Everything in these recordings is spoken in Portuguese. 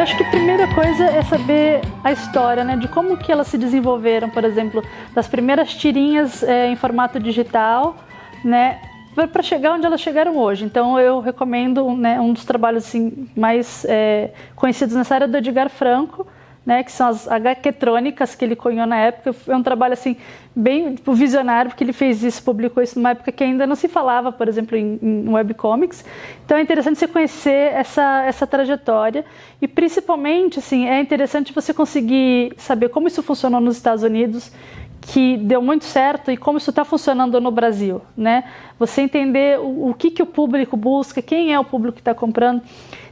acho que a primeira coisa é saber a história, né, de como que elas se desenvolveram, por exemplo, das primeiras tirinhas em formato digital, né, para chegar onde elas chegaram hoje. Então eu recomendo, né, um dos trabalhos assim, mais conhecidos nessa área do Edgar Franco, né, que são as HQtrônicas que ele cunhou na época. É um trabalho assim bem visionário, porque ele fez isso, publicou isso numa época que ainda não se falava, por exemplo, em webcomics. Então é interessante você conhecer essa trajetória e principalmente assim, é interessante você conseguir saber como isso funcionou nos Estados Unidos, que deu muito certo, e como isso está funcionando no Brasil, né? Você entender o que o público busca, quem é o público que está comprando.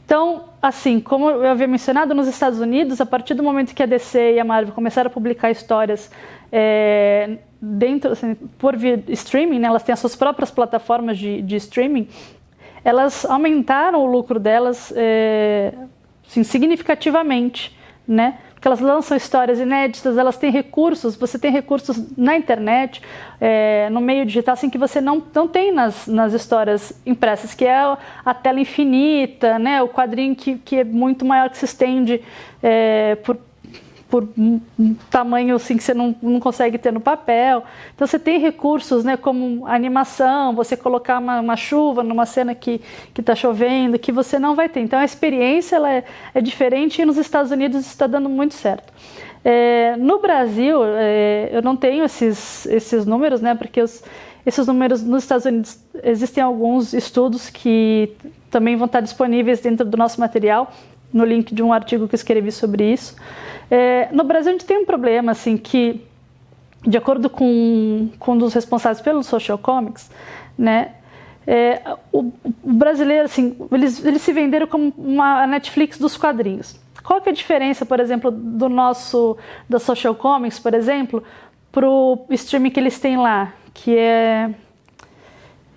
Então, assim, como eu havia mencionado, nos Estados Unidos, a partir do momento que a DC e a Marvel começaram a publicar histórias dentro, assim, por via streaming, né, elas têm as suas próprias plataformas de streaming, elas aumentaram o lucro delas assim, significativamente, né? Porque elas lançam histórias inéditas, elas têm recursos, você tem recursos na internet, no meio digital, assim, que você não tem nas histórias impressas, que é a tela infinita, né, o quadrinho que é muito maior, que se estende por um tamanho assim, que você não consegue ter no papel. Então você tem recursos, né, como animação, você colocar uma chuva numa cena que está chovendo, que você não vai ter. Então a experiência ela é diferente, e nos Estados Unidos está dando muito certo. No Brasil, eu não tenho esses números, né, porque esses números nos Estados Unidos, existem alguns estudos que também vão estar disponíveis dentro do nosso material, no link de um artigo que eu escrevi sobre isso. No Brasil a gente tem um problema, assim, que, de acordo com um dos responsáveis pelo Social Comics, né, o brasileiro, assim, eles se venderam como a Netflix dos quadrinhos. Qual que é a diferença, por exemplo, da Social Comics, por exemplo, para o streaming que eles têm lá, que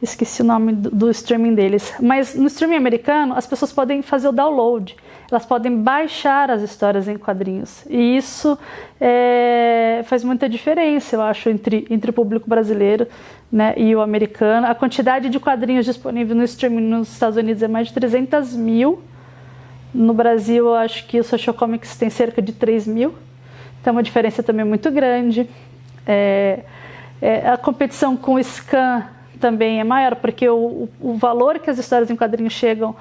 esqueci o nome do streaming deles, mas no streaming americano as pessoas podem fazer o download, elas podem baixar as histórias em quadrinhos, e isso faz muita diferença, eu acho, entre o público brasileiro, né, e o americano. A quantidade de quadrinhos disponíveis no streaming nos Estados Unidos é mais de 300 mil, no Brasil eu acho que o Social Comics tem cerca de 3 mil, então é uma diferença também muito grande. A competição com o scan também é maior, porque o valor que as histórias em quadrinhos chegam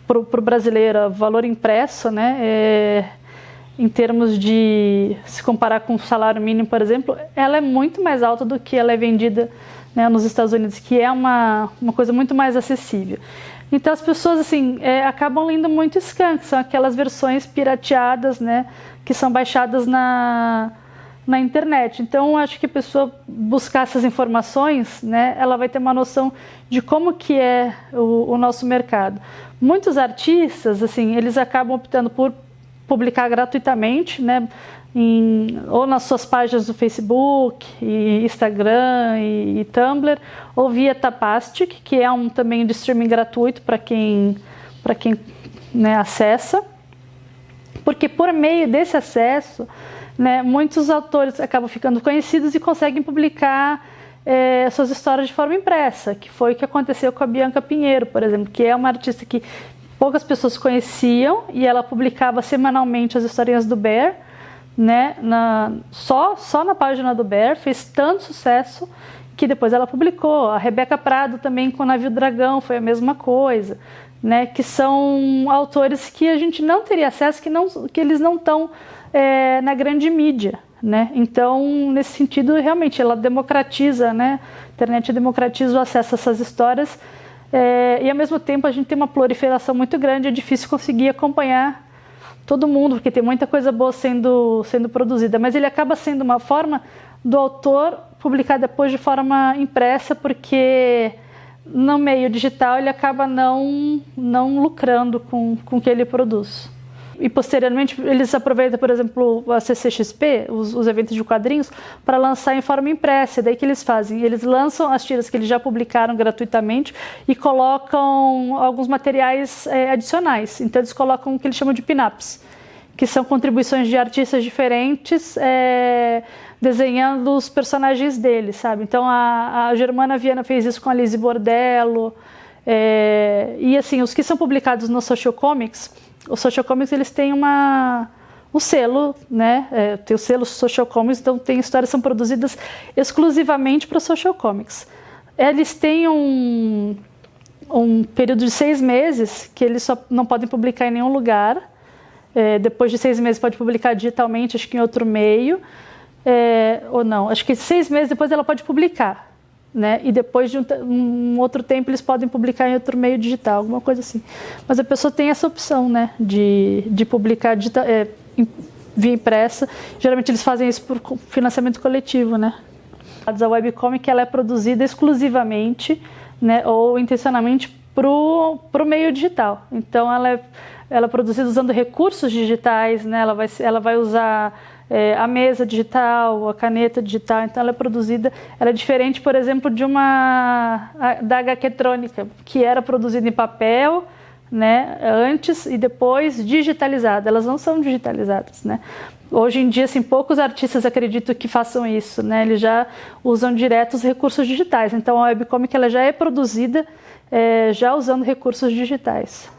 para o brasileiro, o valor impresso, né, em termos de, se comparar com o salário mínimo, por exemplo, ela é muito mais alta do que ela é vendida, né, nos Estados Unidos, que é uma coisa muito mais acessível. Então as pessoas assim, acabam lendo muito scan, que são aquelas versões pirateadas, né, que são baixadas na internet. Então, acho que a pessoa buscar essas informações, né, ela vai ter uma noção de como que é o nosso mercado. Muitos artistas, assim, eles acabam optando por publicar gratuitamente, né, ou nas suas páginas do Facebook, e Instagram e Tumblr, ou via Tapastic, que é também de streaming gratuito para quem né, acessa, porque por meio desse acesso, né, muitos autores acabam ficando conhecidos e conseguem publicar suas histórias de forma impressa, que foi o que aconteceu com a Bianca Pinheiro, por exemplo, que é uma artista que poucas pessoas conheciam, e ela publicava semanalmente as historinhas do Bear, né, só na página do Bear, fez tanto sucesso que depois ela publicou. A Rebeca Prado também com o Navio Dragão foi a mesma coisa, né, que são autores que a gente não teria acesso, que eles não estão na grande mídia, né? Então, nesse sentido, realmente, ela democratiza, né? A internet democratiza o acesso a essas histórias, e ao mesmo tempo a gente tem uma proliferação muito grande, é difícil conseguir acompanhar todo mundo, porque tem muita coisa boa sendo produzida, mas ele acaba sendo uma forma do autor publicar depois de forma impressa, porque no meio digital ele acaba não lucrando com o que ele produz. E posteriormente eles aproveitam, por exemplo, a CCXP, os eventos de quadrinhos, para lançar em forma impressa. Daí que eles fazem? Eles lançam as tiras que eles já publicaram gratuitamente e colocam alguns materiais adicionais. Então eles colocam o que eles chamam de pin-ups, que são contribuições de artistas diferentes desenhando os personagens deles, sabe? Então a Germana Viana fez isso com a Lizzie Bordello, E assim, os que são publicados no Social Comics, os Social Comics eles têm um selo, né? Tem o selo Social Comics, então tem histórias que são produzidas exclusivamente para o Social Comics. Eles têm um período de 6 meses que eles só não podem publicar em nenhum lugar. Depois de 6 meses pode publicar digitalmente, acho que em outro meio, ou não, acho que 6 meses depois ela pode publicar, né? E depois de um outro tempo eles podem publicar em outro meio digital, alguma coisa assim. Mas a pessoa tem essa opção, né, de publicar via impressa. Geralmente eles fazem isso por financiamento coletivo, né? A webcomic ela é produzida exclusivamente, né, ou intencionalmente para o meio digital. Então ela é produzida usando recursos digitais, né? Ela vai usar a mesa digital, a caneta digital. Então ela é produzida, ela é diferente, por exemplo, da HQtrônica, que era produzida em papel, né, antes e depois digitalizada. Elas não são digitalizadas, né? Hoje em dia, assim, poucos artistas acreditam que façam isso, né? Eles já usam direto os recursos digitais. Então a webcomic ela já é produzida já usando recursos digitais.